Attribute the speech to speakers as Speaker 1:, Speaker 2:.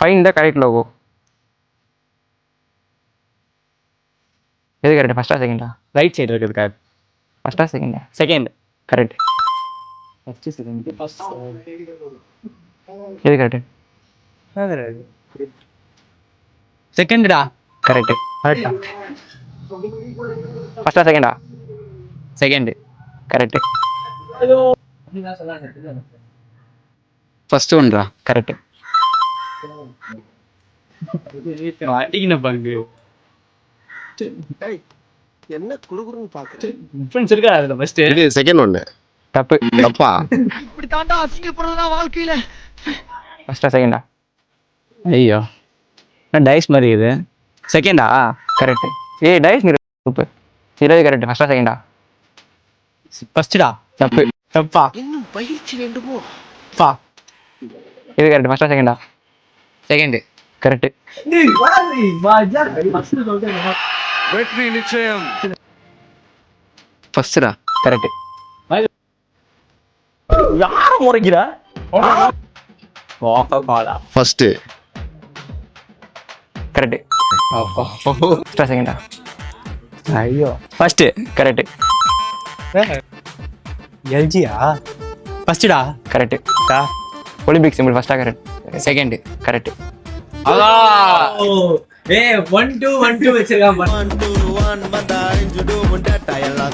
Speaker 1: Find the correct logo. எது correct? ஃபர்ஸ்டா செகண்டா?
Speaker 2: ரைட் சைடு இருக்குது கரெக்ட்.
Speaker 1: ஃபர்ஸ்டா செகண்டா?
Speaker 2: செகண்ட்.
Speaker 1: கரெக்ட்.
Speaker 2: First second.
Speaker 1: எது கரெக்ட்?
Speaker 2: செகண்ட்டா.
Speaker 1: கரெக்ட்.
Speaker 2: கரெக்டா?
Speaker 1: ஃபர்ஸ்டா செகண்டா?
Speaker 2: செகண்ட்.
Speaker 1: கரெக்ட்.
Speaker 2: ஃபர்ஸ்ட் ஒன்டா.
Speaker 1: கரெக்ட்.
Speaker 2: அடிக்கின பங்கு.
Speaker 3: என்ன குடுகுறுன்னு பாக்குற?
Speaker 2: டிஃபரன்ஸ் இருக்கா அதுல ஃபர்ஸ்ட்?
Speaker 3: இது செகண்ட் ஒன்னு.
Speaker 1: தப்பு.
Speaker 3: தப்பா?
Speaker 4: இப்படி தாண்டா அசிங்கப்படுறதா வாழ்க்கையில.
Speaker 1: ஃபர்ஸ்டா செகண்டா?
Speaker 2: ஐயோ. நான் டைஸ் மாதிரி இது. செகண்டா?
Speaker 1: கரெக்ட். ஏய் டைஸ் நீ சூப்பர். இது கரெக்ட். ஃபர்ஸ்டா செகண்டா?
Speaker 2: ஃபர்ஸ்ட்டா.
Speaker 1: தப்பு.
Speaker 2: தப்பா?
Speaker 3: இன்னும் பயிற்சி வேண்டுமோ?
Speaker 2: பா.
Speaker 1: எது கரெக்ட்? ஃபர்ஸ்டா செகண்டா?
Speaker 2: செகண்ட்.
Speaker 1: கரெக்ட்.
Speaker 3: வெற்றி நிச்சயம்.
Speaker 2: ஃபர்ஸ்ட்டா.
Speaker 1: கரெக்ட்.
Speaker 2: யார முறைக்கிறா? Coca Cola.
Speaker 3: ஃபர்ஸ்ட்.
Speaker 1: கரெக்ட். ஃபர்ஸ்டா செகண்டா?
Speaker 2: ஐயோ. ஃபர்ஸ்ட்.
Speaker 1: கரெக்ட்.
Speaker 2: எல்ஜியா? ஃபர்ஸ்ட்டா.
Speaker 1: கரெக்ட். ஒலிம்பிக் சிம்பிள் ஃபர்ஸ்டா கரெக்ட்.
Speaker 2: செகண்ட்.
Speaker 1: கரெக்ட்.
Speaker 2: அதா. ஏய் 1 2 1 2 வெச்சிருக்கான். 1 2 1 வந்தா இஞ்சு டு முண்டா டயலா.